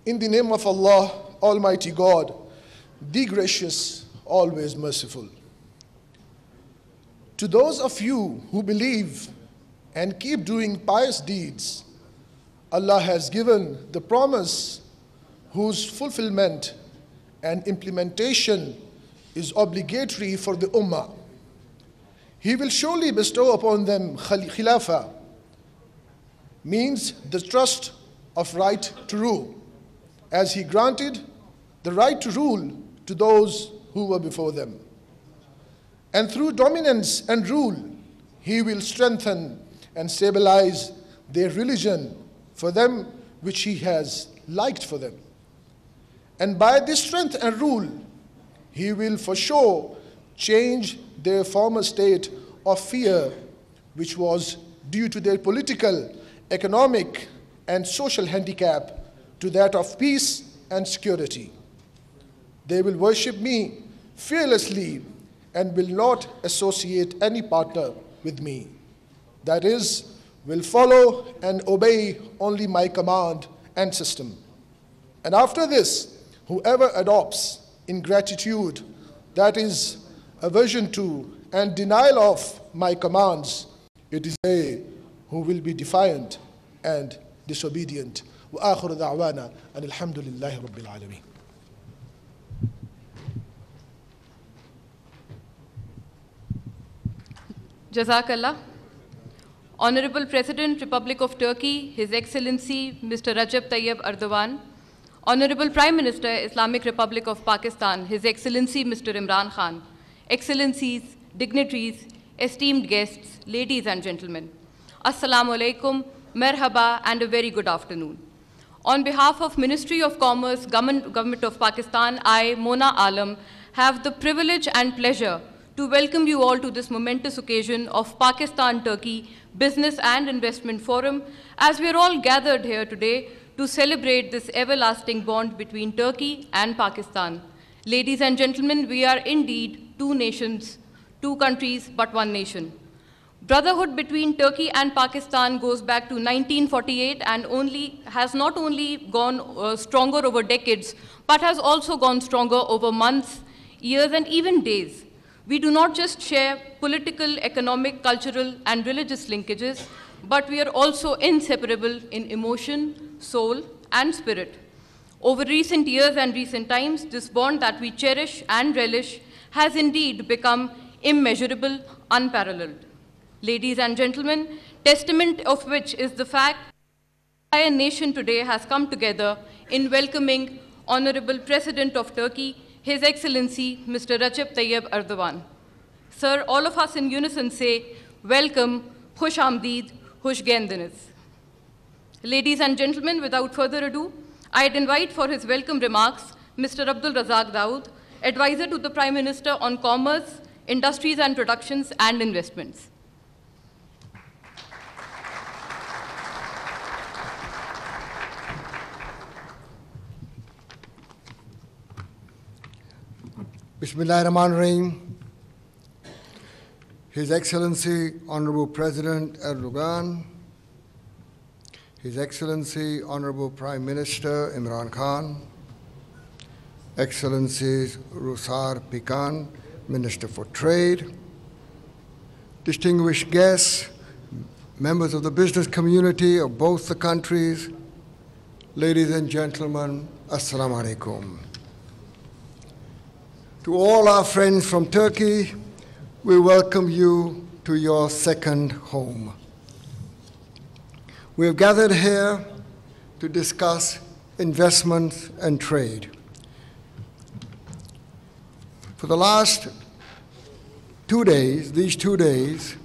In the name of Allah, Almighty God, the gracious, always merciful. To those of you who believe and keep doing pious deeds, Allah has given the promise whose fulfillment and implementation is obligatory for the Ummah. He will surely bestow upon them Khilafah, means the trust of right to rule, as He granted the right to rule to those who were before them. And through dominance and rule, He will strengthen and stabilize their religion for them which He has liked for them. And by this strength and rule, He will for sure change their former state of fear, which was due to their political, economic, and social handicap, to that of peace and security. They will worship me fearlessly and will not associate any partner with me. That is, will follow and obey only my command and system. And after this, whoever adopts ingratitude, that is, aversion to and denial of my commands, it is they who will be defiant and disobedient. وآخر دعوانا أن الحمد لله رب العالمين. Jazakallah. Honorable President, Republic of Turkey, His Excellency Mr. Recep Tayyip Erdogan, Honorable Prime Minister, Islamic Republic of Pakistan, His Excellency Mr. Imran Khan, Excellencies, dignitaries, esteemed guests, ladies and gentlemen, Assalamu alaikum, merhaba, and a very good afternoon. On behalf of Ministry of Commerce, Government of Pakistan, I, Mona Alam, have the privilege and pleasure to welcome you all to this momentous occasion of Pakistan-Turkey Business and Investment Forum, as we are all gathered here today to celebrate this everlasting bond between Turkey and Pakistan. Ladies and gentlemen, we are indeed two nations, two countries, but one nation. Brotherhood between Turkey and Pakistan goes back to 1948 and has not only gone stronger over decades, but has also gone stronger over months, years, and even days. We do not just share political, economic, cultural, and religious linkages, but we are also inseparable in emotion, soul, and spirit. Over recent years and recent times, this bond that we cherish and relish has indeed become immeasurable, unparalleled. Ladies and gentlemen, testament of which is the fact that the entire nation today has come together in welcoming Honorable President of Turkey, His Excellency Mr. Recep Tayyip Erdogan. Sir, all of us in unison say, welcome, Khush Amdeed, Khush Geldiniz. Ladies and gentlemen, without further ado, I'd invite for his welcome remarks Mr. Abdul Razak Daud, Advisor to the Prime Minister on Commerce, Industries and Productions and Investments. Bismillahirrahmanirrahim. His Excellency Honorable President Erdogan, His Excellency Honorable Prime Minister Imran Khan, Excellencies Rusar Pikan, Minister for Trade, distinguished guests, members of the business community of both the countries, ladies and gentlemen, Assalamu alaikum. To all our friends from Turkey, we welcome you to your second home. We have gathered here to discuss investments and trade. For the last 2 days, these 2 days,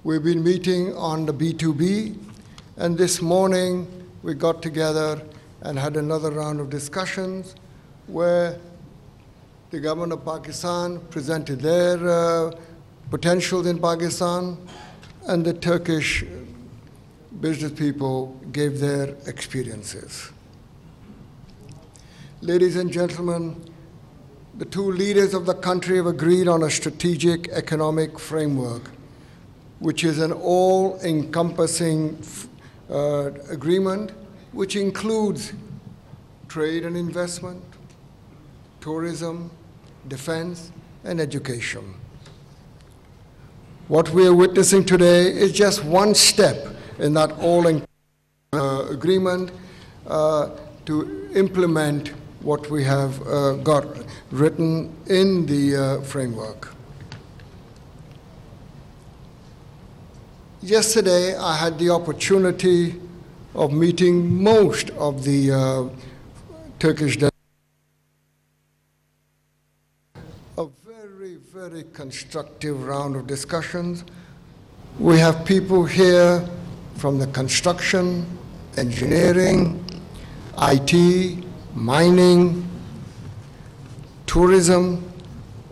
we've been meeting on the B2B, and this morning we got together and had another round of discussions where the government of Pakistan presented their potentials in Pakistan, and the Turkish business people gave their experiences. Ladies and gentlemen, the two leaders of the country have agreed on a strategic economic framework, which is an all-encompassing agreement, which includes trade and investment, tourism, defense, and education. What we are witnessing today is just one step in that all-encompassing agreement to implement what we have got written in the framework. Yesterday, I had the opportunity of meeting most of the Turkish delegations. A very, very constructive round of discussions. We have people here from the construction, engineering, IT, mining, tourism,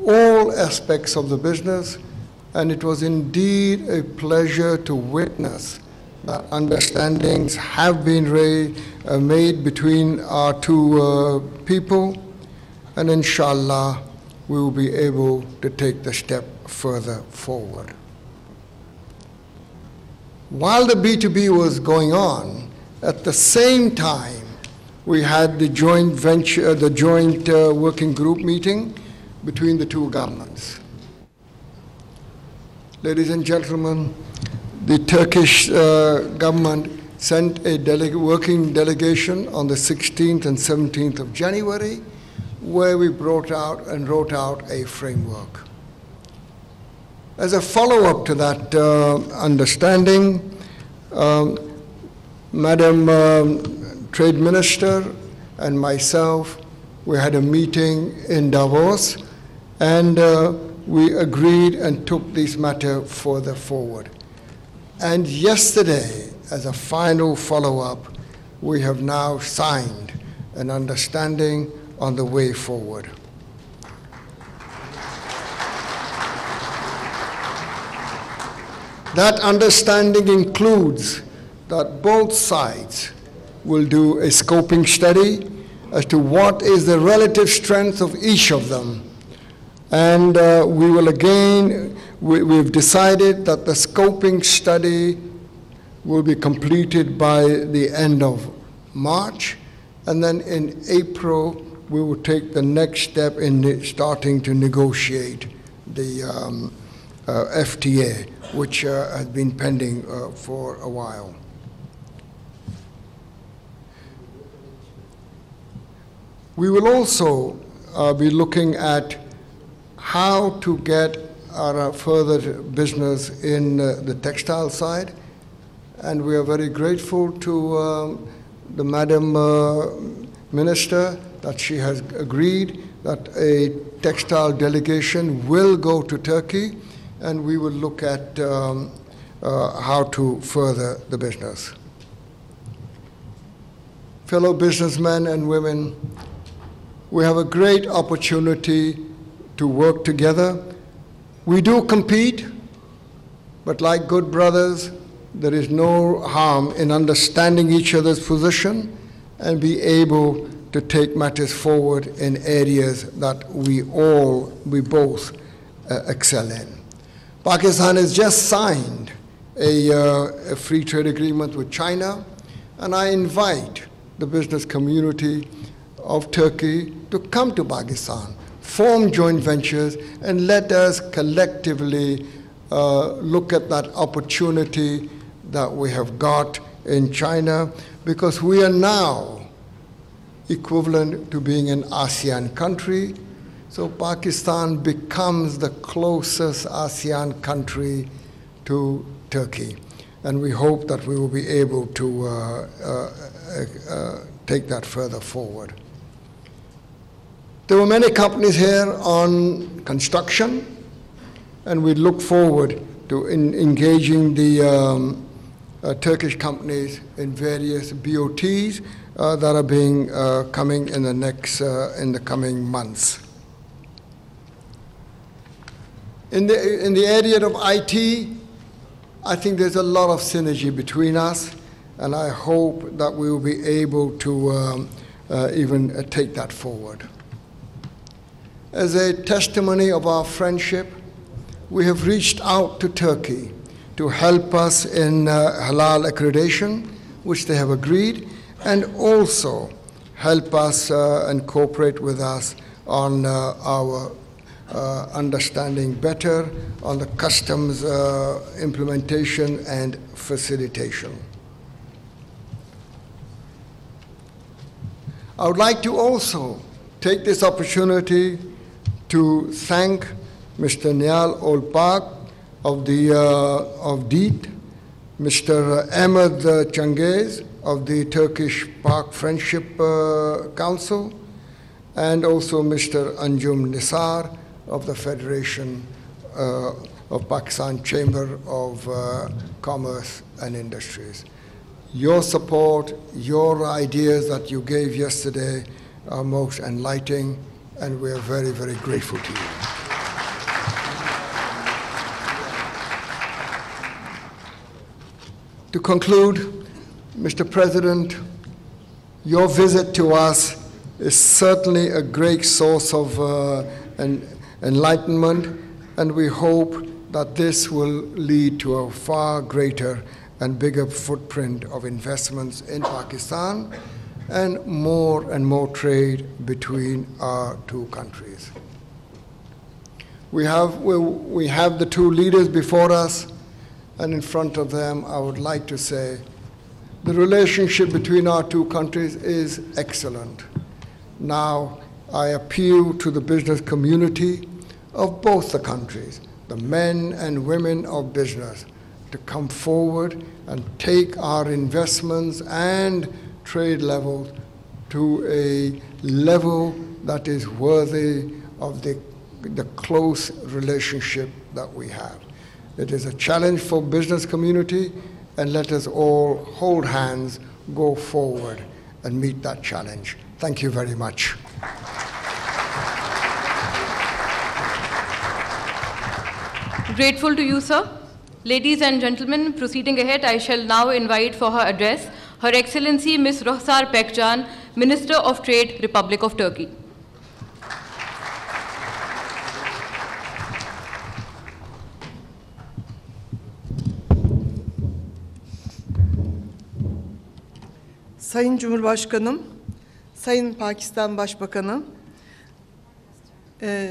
all aspects of the business, and it was indeed a pleasure to witness that understandings have been made between our two people, and inshallah, we will be able to take the step further forward. While the B2B was going on, at the same time, we had the joint venture, the joint working group meeting between the two governments. Ladies and gentlemen, the Turkish government sent a working delegation on the 16th and 17th of January, where we wrote out a framework. As a follow-up to that understanding, Madam Trade Minister and myself, we had a meeting in Davos, and we agreed and took this matter further forward. And yesterday, as a final follow-up, we have now signed an understanding on the way forward. That understanding includes that both sides will do a scoping study as to what is the relative strength of each of them. And we will again, we've decided that the scoping study will be completed by the end of March, and then in April, we will take the next step in starting to negotiate the FTA, which has been pending for a while. We will also be looking at how to get our further business in the textile side, and we are very grateful to the Madam Minister that she has agreed that a textile delegation will go to Turkey, and we will look at how to further the business. Fellow businessmen and women, we have a great opportunity to work together. We do compete, but like good brothers, there is no harm in understanding each other's position and be able to take matters forward in areas that we both excel in. Pakistan has just signed a free trade agreement with China, and I invite the business community of Turkey to come to Pakistan, form joint ventures, and let us collectively look at that opportunity that we have got in China, because we are now equivalent to being an ASEAN country. So Pakistan becomes the closest ASEAN country to Turkey. And we hope that we will be able to take that further forward. There were many companies here on construction, and we look forward to engaging the Turkish companies in various BOTs that are being coming in the coming months. In the area of IT, I think there's a lot of synergy between us, and I hope that we will be able to even take that forward. As a testimony of our friendship, we have reached out to Turkey to help us in halal accreditation, which they have agreed, and also help us and cooperate with us on our understanding better on the customs implementation and facilitation. I would like to also take this opportunity to thank Mr. Nial Olpak of DEET, Mr. Ahmed Changiz of the Turkish Park Friendship Council, and also Mr. Anjum Nisar of the Federation of Pakistan Chamber of Commerce and Industries. Your support, your ideas that you gave yesterday are most enlightening, and we are very, very grateful to you. To conclude, Mr. President, your visit to us is certainly a great source of enlightenment, and we hope that this will lead to a far greater and bigger footprint of investments in Pakistan and more trade between our two countries. We have the two leaders before us, and in front of them, I would like to say the relationship between our two countries is excellent. Now, I appeal to the business community of both the countries, the men and women of business, to come forward and take our investments and trade levels to a level that is worthy of the close relationship that we have. It is a challenge for business community, and let us all hold hands, go forward, and meet that challenge. Thank you very much. Grateful to you, sir. Ladies and gentlemen, proceeding ahead, I shall now invite for her address Her Excellency Ms. Ruhsar Pekcan, Minister of Trade, Republic of Turkey. Sayın Cumhurbaşkanım, Sayın Pakistan Başbakanı,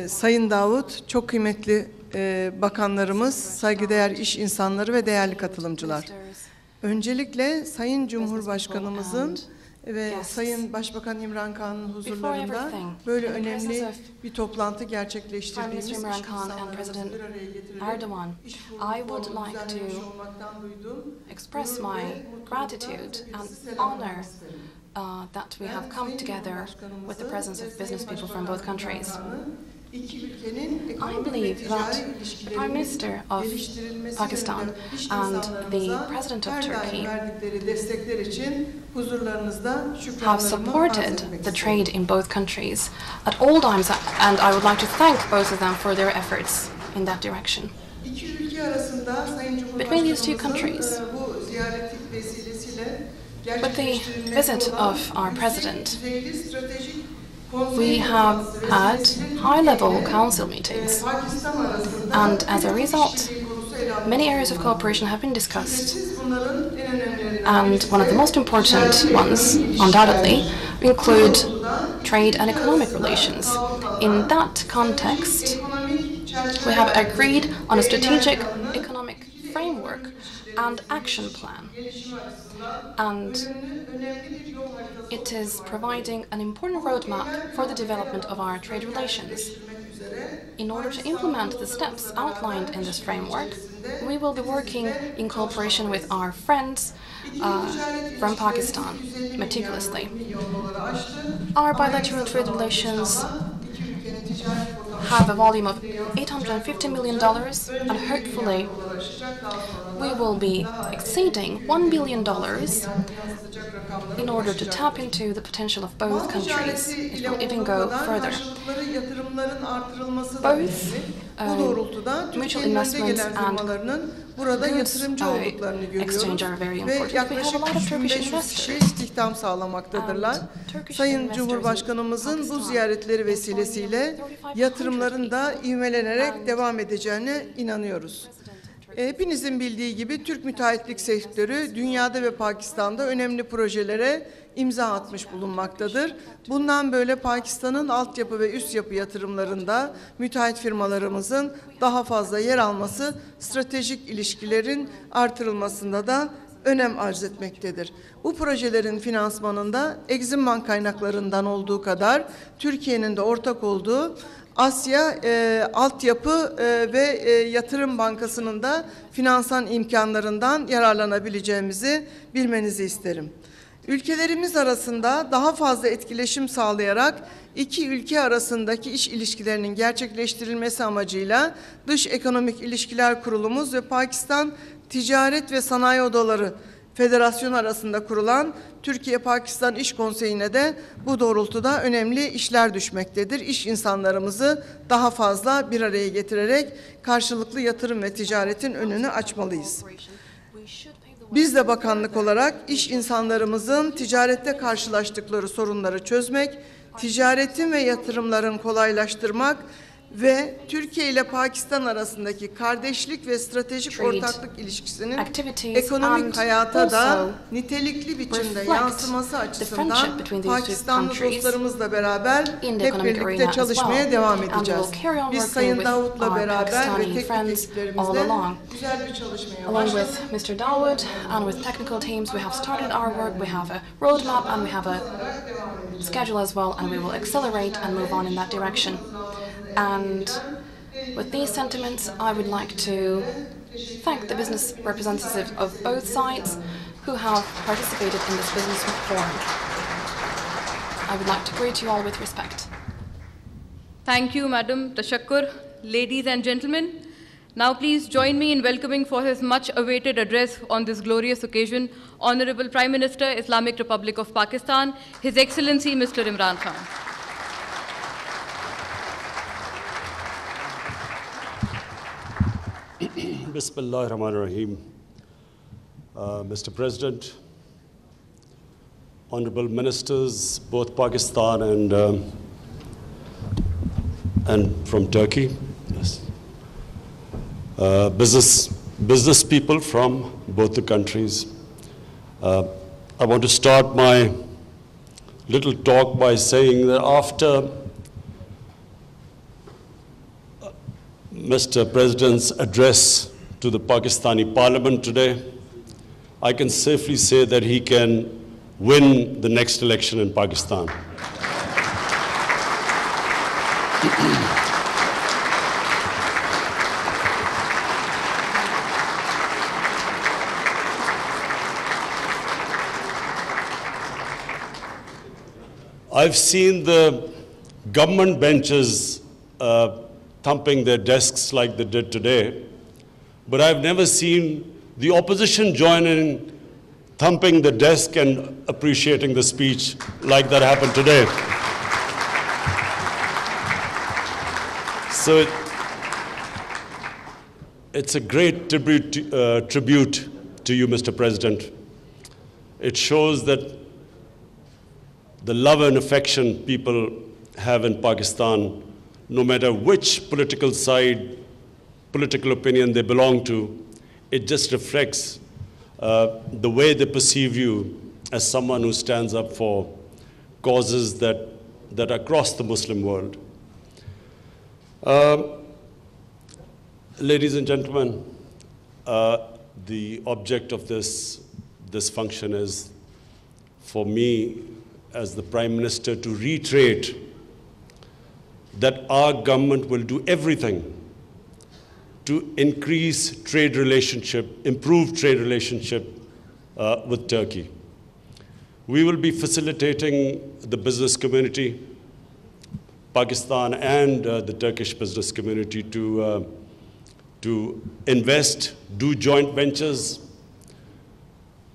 Sayın Davut, çok kıymetli bakanlarımız, saygıdeğer iş insanları ve değerli katılımcılar. Öncelikle Sayın Cumhurbaşkanımızın ve Sayın Başbakan İmran Khan'ın huzurlarında böyle önemli bir toplantı gerçekleştirdiğimiz iş insanlarımızı bir araya getirelim. I would like to express my gratitude and honor that we have come together with the presence of business people from both countries. I believe that the Prime Minister of Pakistan and the President of Turkey have supported the trade in both countries at all times, and I would like to thank both of them for their efforts in that direction. Between these two countries, with the visit of our President, we have had high-level council meetings, and as a result, many areas of cooperation have been discussed. And one of the most important ones, undoubtedly, include trade and economic relations. In that context, we have agreed on a strategic economic framework and action plan. And it is providing an important roadmap for the development of our trade relations. In order to implement the steps outlined in this framework, we will be working in cooperation with our friends from Pakistan meticulously. Our bilateral trade relations have a volume of $850 million, and hopefully we will be exceeding $1 billion in order to tap into the potential of both countries. It will even go further. Both mutual investments and goods exchange are very important. We have a lot of Turkish investors. İstihdam sağlamaktadırlar. Sayın Cumhurbaşkanımızın bu ziyaretleri vesilesiyle yatırımların da ivmelenerek devam edeceğine inanıyoruz. Hepinizin bildiği gibi Türk müteahhitlik sektörü dünyada ve Pakistan'da önemli projelere imza atmış bulunmaktadır. Bundan böyle Pakistan'ın altyapı ve üst yapı yatırımlarında müteahhit firmalarımızın daha fazla yer alması, stratejik ilişkilerin artırılmasında da önem arz etmektedir. Bu projelerin finansmanında Exim Bank kaynaklarından olduğu kadar Türkiye'nin de ortak olduğu Asya Altyapı ve Yatırım Bankası'nın da finansal imkanlarından yararlanabileceğimizi bilmenizi isterim. Ülkelerimiz arasında daha fazla etkileşim sağlayarak iki ülke arasındaki iş ilişkilerinin gerçekleştirilmesi amacıyla Dış Ekonomik İlişkiler Kurulumuz ve Pakistan Ticaret ve Sanayi Odaları Federasyonu arasında kurulan Türkiye-Pakistan İş Konseyi'ne de bu doğrultuda önemli işler düşmektedir. İş insanlarımızı daha fazla bir araya getirerek karşılıklı yatırım ve ticaretin önünü açmalıyız. Biz de bakanlık olarak iş insanlarımızın ticarette karşılaştıkları sorunları çözmek, ticaretin ve yatırımların kolaylaştırmak ve Türkiye ile Pakistan arasındaki kardeşlik ve stratejik ortaklık ilişkisinin ekonomik hayata da nitelikli biçimde yansıması açısından Pakistanlı dostlarımızla beraber hep birlikte çalışmaya devam edeceğiz. Biz Sayın Davut'la beraber ve teknik ekiplerimizle güzel bir çalışmaya Along başladık. with Mr. Dawood and with technical teams, we have started our work, we have a roadmap and we have a schedule as well, and we will accelerate and move on in that direction. And with these sentiments, I would like to thank the business representatives of both sides who have participated in this business forum. I would like to greet you all with respect. Thank you, Madam Tashakkur. Ladies and gentlemen, now please join me in welcoming for his much-awaited address on this glorious occasion, Honorable Prime Minister, Islamic Republic of Pakistan, His Excellency Mr. Imran Khan. Bismillah ar-Rahman ar-Rahim. Mr. President, honorable ministers, both Pakistan and from Turkey, yes. Business people from both the countries. I want to start my little talk by saying that after Mr. President's address to the Pakistani Parliament today, I can safely say that he can win the next election in Pakistan. I've seen the government benches thumping their desks like they did today, but I've never seen the opposition join in thumping the desk and appreciating the speech like that happened today. So it's a great tribute to you, Mr. President. It shows that the love and affection people have in Pakistan, no matter which political side, political opinion they belong to, it just reflects the way they perceive you as someone who stands up for causes that are across the Muslim world. Ladies and gentlemen, the object of this function is for me as the Prime Minister to reiterate that our government will do everything to increase trade relationship, improve trade relationship with Turkey. We will be facilitating the business community, Pakistan and the Turkish business community to invest, do joint ventures.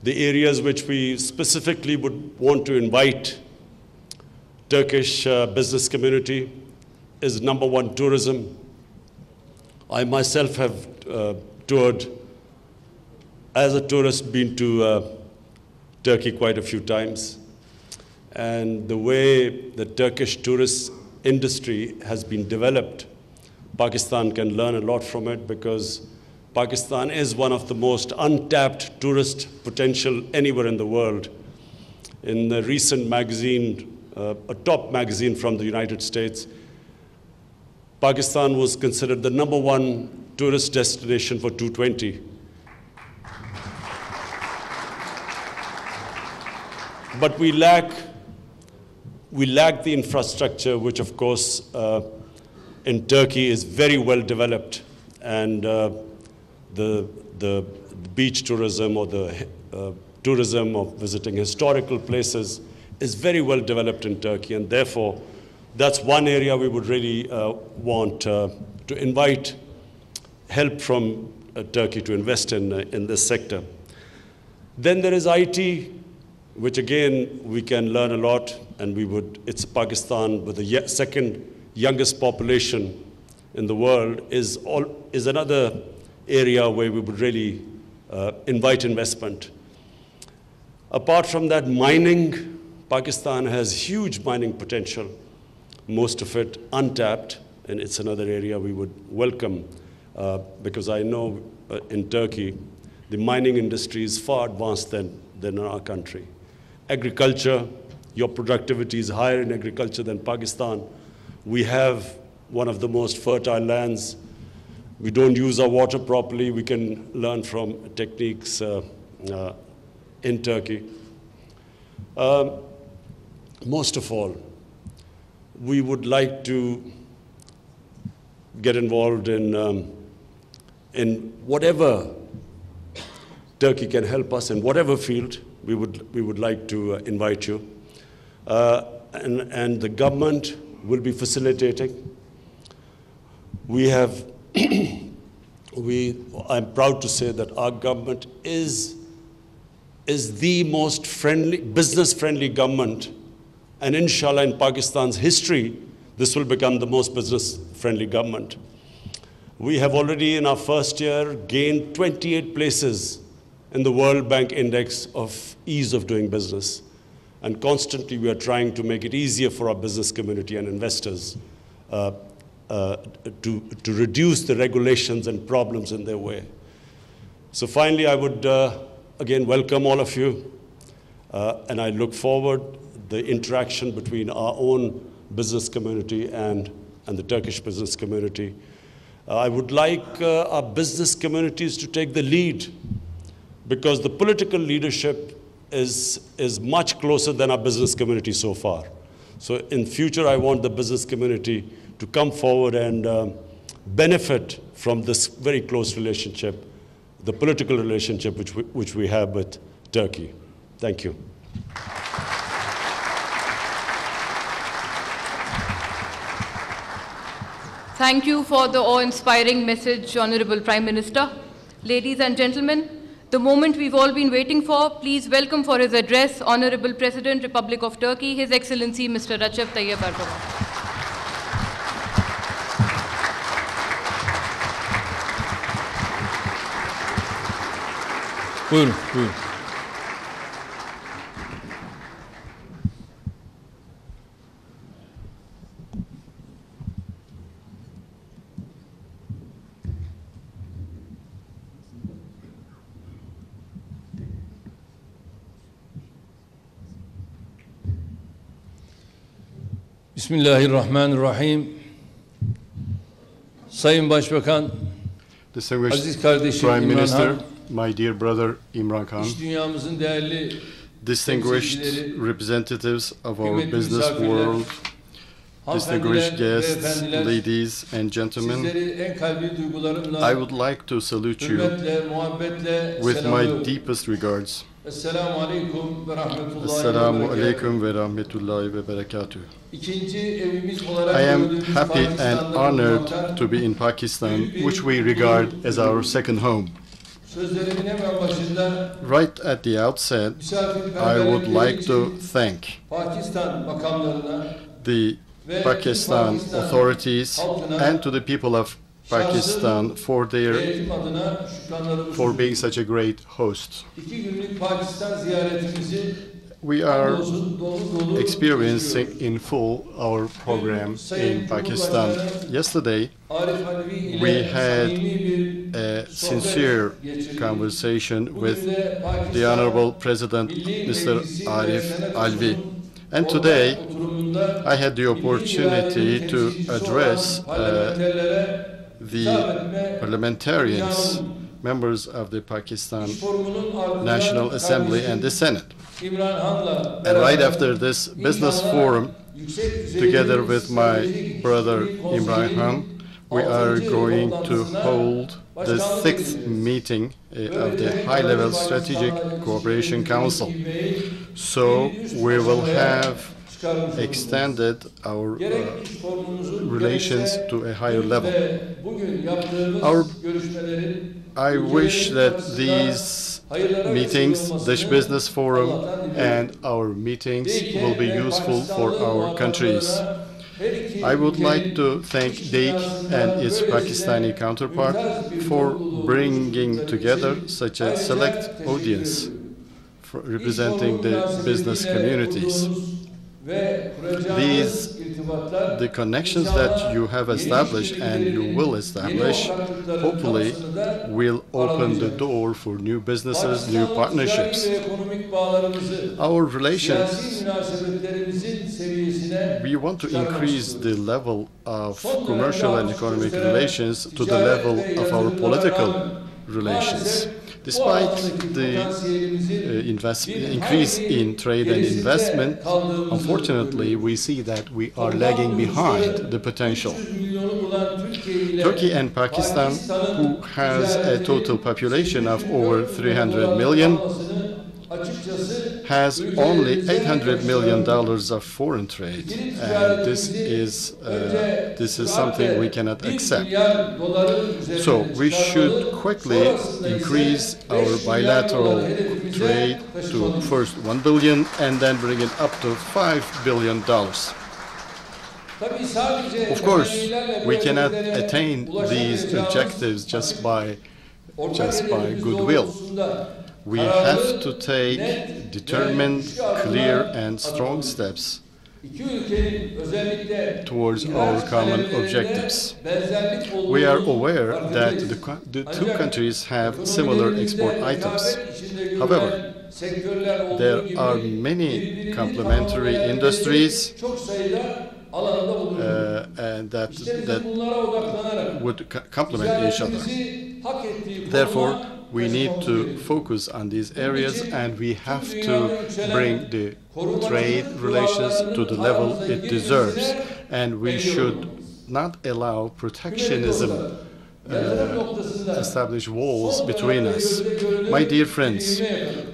The areas which we specifically would want to invite Turkish business community is number one, tourism. I myself have toured as a tourist, been to Turkey quite a few times. And the way the Turkish tourist industry has been developed, Pakistan can learn a lot from it because Pakistan is one of the most untapped tourist potential anywhere in the world. In the recent magazine, a top magazine from the United States, Pakistan was considered the #1 tourist destination for 2020. But we lack the infrastructure, which of course in Turkey is very well developed, and the beach tourism or the tourism of visiting historical places is very well developed in Turkey, and therefore that's one area we would really want to invite help from Turkey to invest in this sector. Then there is IT, which again we can learn a lot, and it's Pakistan with the second youngest population in the world is another area where we would really invite investment. Apart from that, mining, Pakistan has huge mining potential, most of it untapped, and it's another area we would welcome because I know in Turkey the mining industry is far advanced than in our country. Agriculture, your productivity is higher in agriculture than Pakistan. We have one of the most fertile lands. We don't use our water properly. We can learn from techniques in Turkey. Most of all, we would like to get involved in whatever Turkey can help us in whatever field. We would like to invite you. And the government will be facilitating. I'm proud to say that our government is the most business-friendly government, and inshallah in Pakistan's history, this will become the most business-friendly government. We have already in our first year gained 28 places in the World Bank Index of ease of doing business. And constantly we are trying to make it easier for our business community and investors to reduce the regulations and problems in their way. So finally, I would again welcome all of you, and I look forward the interaction between our own business community and the Turkish business community. I would like our business communities to take the lead, because the political leadership is much closer than our business community so far. So in future, I want the business community to come forward and benefit from this very close relationship, the political relationship which we have with Turkey. Thank you. Thank you for the awe-inspiring message, Honorable Prime Minister. Ladies and gentlemen, the moment we've all been waiting for, please welcome for his address, Honorable President, Republic of Turkey, His Excellency Mr. Recep Tayyip Erdogan. Buyurun, buyurun. Bismillahirrahmanirrahim. Sayın Başbakan, aziz kardeşim Prime İmran Minister, Han, my dear brother Imran Khan, iş dünyamızın değerli distinguished representatives of our business world, distinguished guests, ladies and gentlemen, I would like to salute you with my deepest regards. Assalamu alaikum ve rahmetullahi ve barakatuh. I am happy and honored to be in Pakistan, which we regard as our second home. Right at the outset, I would like to thank the Pakistan authorities and to the people of Pakistan for being such a great host. We are experiencing in full our program in Pakistan. Yesterday, we had a sincere conversation with the Honorable President, Mr. Arif Alvi. And today, I had the opportunity to address the parliamentarians, members of the Pakistan National Assembly and the Senate. And right after this business forum, together with my brother Imran, we are going to hold the 6th meeting of the High-Level Strategic Cooperation Council. So we will have extended our relations to a higher level. I wish that these meetings, this business forum, and our meetings will be useful for our countries. I would like to thank DEIC and its Pakistani counterpart for bringing together such a select audience representing the business communities. The connections that you have established and you will establish, hopefully, will open the door for new businesses, new partnerships. Our relations, we want to increase the level of commercial and economic relations to the level of our political relations. Despite the increase in trade and investment, unfortunately, we see that we are lagging behind the potential. Turkey and Pakistan, who has a total population of over 300 million, has only $800 million of foreign trade, and this is something we cannot accept. So we should quickly increase our bilateral trade to first $1 billion and then bring it up to $5 billion. Of course, we cannot attain these objectives just by goodwill. We have to take determined, clear, and strong steps towards our common objectives. We are aware that the two countries have similar export items. However, there are many complementary industries and that would complement each other. Therefore, we need to focus on these areas, and we have to bring the trade relations to the level it deserves. And we should not allow protectionism establish walls between us. My dear friends,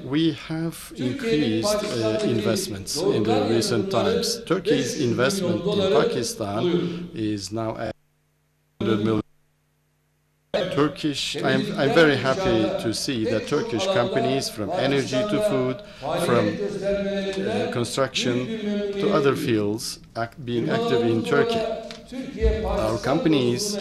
we have increased investments in the recent times. Turkey's investment in Pakistan is now at $100 million. I'm very happy to see that Turkish companies, from energy to food, from construction to other fields, being active in Turkey. Our companies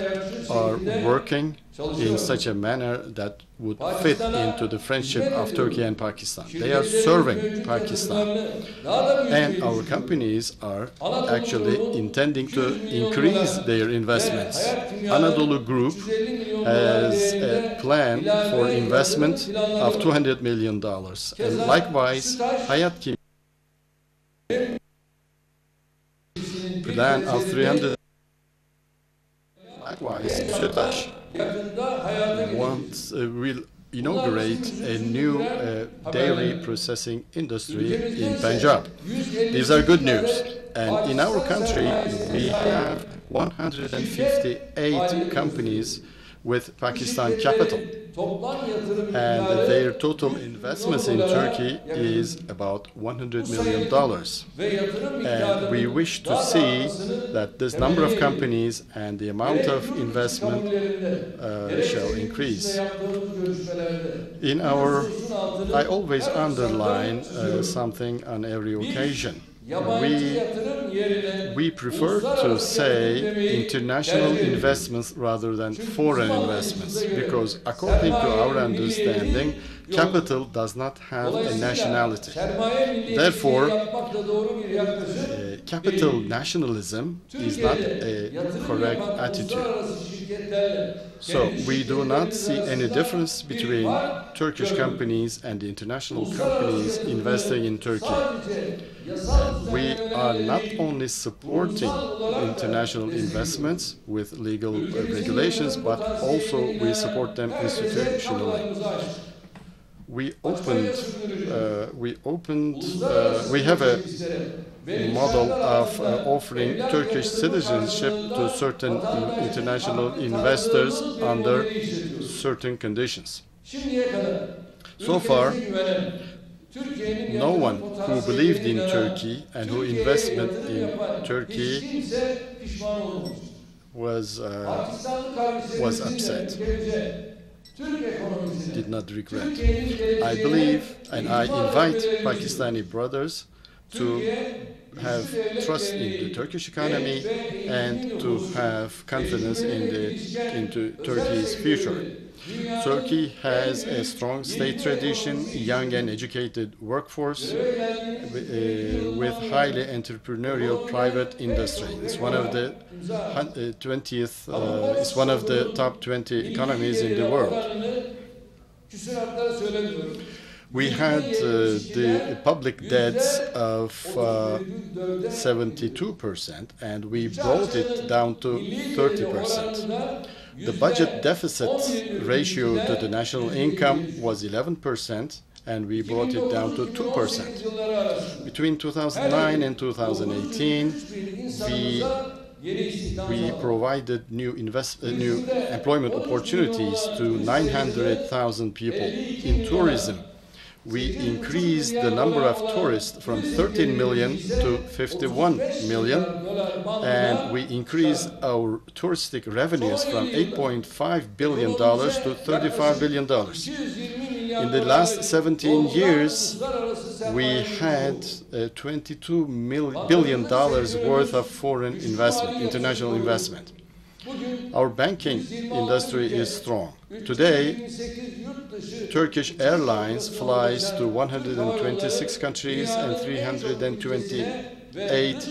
are working in such a manner that would fit into the friendship of Turkey and Pakistan. They are serving Pakistan. And our companies are actually intending to increase their investments. Anadolu Group has a plan for investment of $200 million. And likewise, Hayat Kim plan of 300. Likewise, Sütaş will inaugurate a new dairy processing industry in Punjab. These are good news. And in our country, we have 158 companies with Pakistan capital. And their total investments in Turkey is about $100 million. And we wish to see that this number of companies and the amount of investment shall increase. I always underline something on every occasion. We prefer to say international investments rather than foreign investments, because according to our understanding, capital does not have a nationality. Therefore, capital nationalism is not a correct attitude. So we do not see any difference between Turkish companies and the international companies investing in Turkey. We are not only supporting international investments with legal regulations, but also we support them institutionally. We have a model of offering Turkish citizenship to certain international investors under certain conditions. So far, no one who believed in Turkey and who invested in Turkey was upset, did not regret. I believe and I invite Pakistani brothers to have trust in the Turkish economy and to have confidence into Turkey's future. Turkey has a strong state tradition, young and educated workforce with highly entrepreneurial private industry. It's one of the it's one of the top 20 economies in the world. We had the public debts of 72%, and we brought it down to 30%. The budget deficit ratio to the national income was 11%, and we brought it down to 2%. Between 2009 and 2018, we provided new employment opportunities to 900,000 people. In tourism, we increased the number of tourists from 13 million to 51 million, and we increased our touristic revenues from $8.5 billion to $35 billion. In the last 17 years, we had $22 billion worth of foreign investment, international investment. Our banking industry is strong. Today, Turkish Airlines flies to 126 countries and 328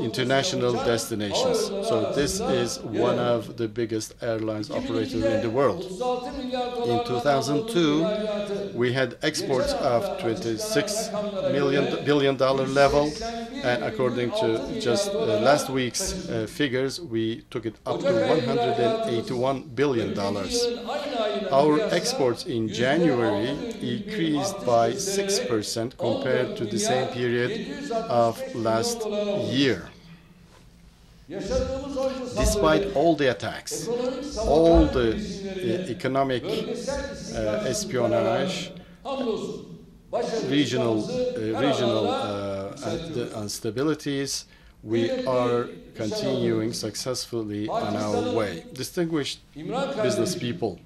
international destinations. So this is one of the biggest airlines operators in the world. In 2002, we had exports of $26 billion level, and according to just last week's figures, we took it up to $181 billion. Our exports in January increased by 6% compared to the same period of last year. Despite all the attacks, all the economic espionage, regional instabilities, we are continuing successfully on our way. Distinguished business people,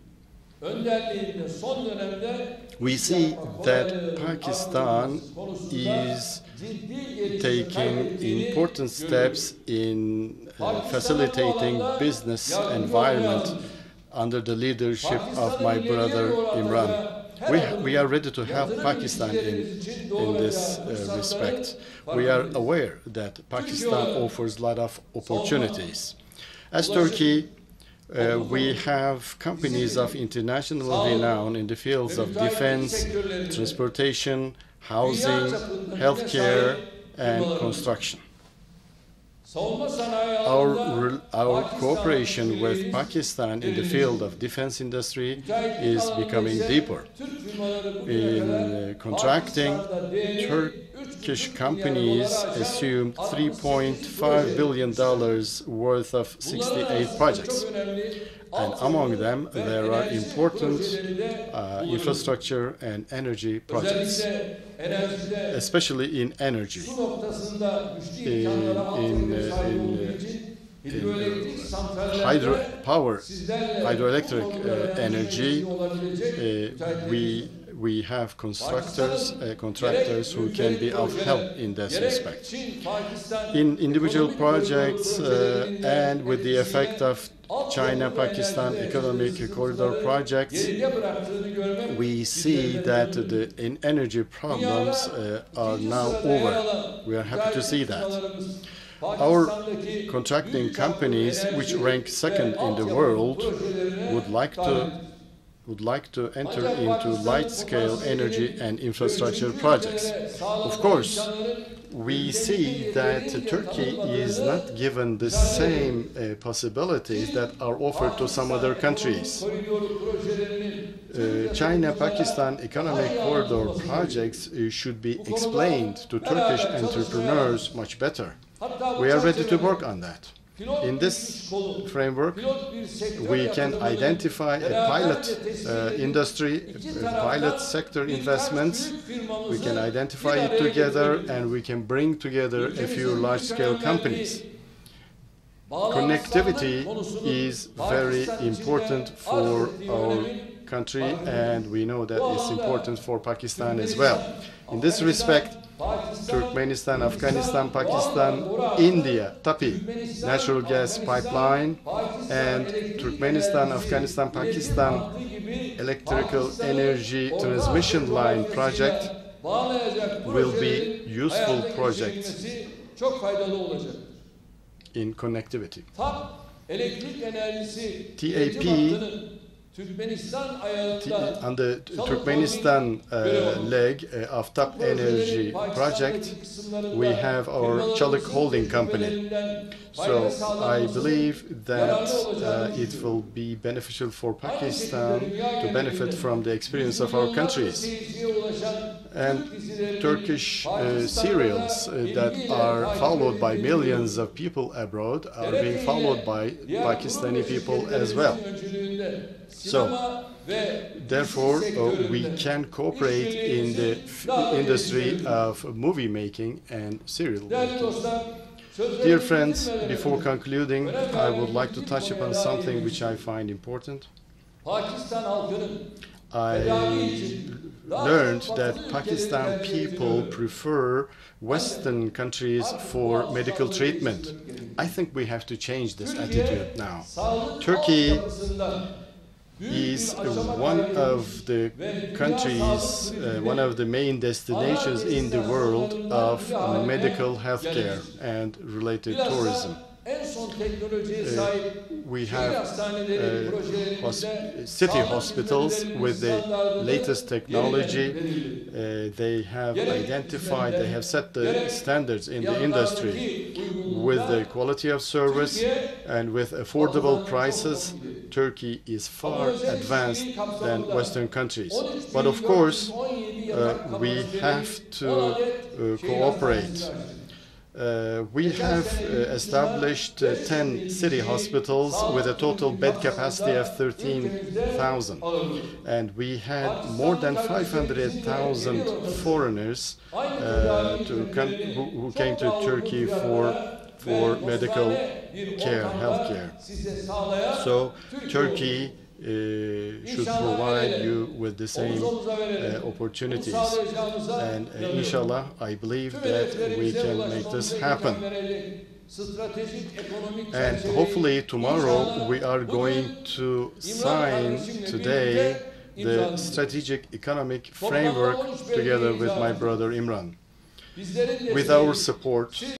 we see that Pakistan is taking important steps in facilitating business environment under the leadership of my brother Imran. We are ready to help Pakistan in this respect. We are aware that Pakistan offers a lot of opportunities. As Turkey, we have companies of international renown in the fields of defense, transportation, housing, healthcare, and construction. Our cooperation with Pakistan in the field of defense industry is becoming deeper. In contracting, Turkish companies assumed $3.5 billion worth of 68 projects. And among them, there are important infrastructure and energy projects, especially in energy. In hydroelectric energy, we have contractors who can be of help in that respect. In individual projects and with the effect of China-Pakistan economic corridor projects, we see that the energy problems are now over. We are happy to see that. Our contracting companies, which rank second in the world, would like to enter into light-scale energy and infrastructure projects. Of course, we see that Turkey is not given the same possibilities that are offered to some other countries. China-Pakistan economic corridor projects should be explained to Turkish entrepreneurs much better. We are ready to work on that. In this framework, we can identify a pilot industry, pilot sector investments. We can identify it together, and we can bring together a few large-scale companies. Connectivity is very important for our country, and we know that it's important for Pakistan as well. In this respect, Turkmenistan, Afghanistan, Pakistan, India, TAPI, natural gas pipeline, and Turkmenistan, Afghanistan, Pakistan, electrical energy transmission line project will be useful projects in connectivity. TAP on the Turkmenistan leg of TAP Energy project, we have our Çalık holding company. So I believe that it will be beneficial for Pakistan to benefit from the experience of our countries. And Turkish cereals that are followed by millions of people abroad are being followed by Pakistani people as well. So, therefore, we can cooperate in the industry of movie making and serial making. Dear friends, before concluding, I would like to touch upon something which I find important. I learned that Pakistan people prefer Western countries for medical treatment. I think we have to change this attitude now. Turkey is one of the countries, one of the main destinations in the world of medical healthcare and related tourism. We have city hospitals with the latest technology. They have identified, they have set the standards in the industry with the quality of service and with affordable prices. Turkey is far advanced than Western countries. But of course, we have to cooperate. We have established 10 city hospitals with a total bed capacity of 13,000. And we had more than 500,000 foreigners who came to Turkey for medical care, healthcare. So Turkey should provide you with the same opportunities. And inshallah, I believe that we can make this happen. And hopefully tomorrow we are going to sign today the strategic economic framework together with my brother Imran. With our support,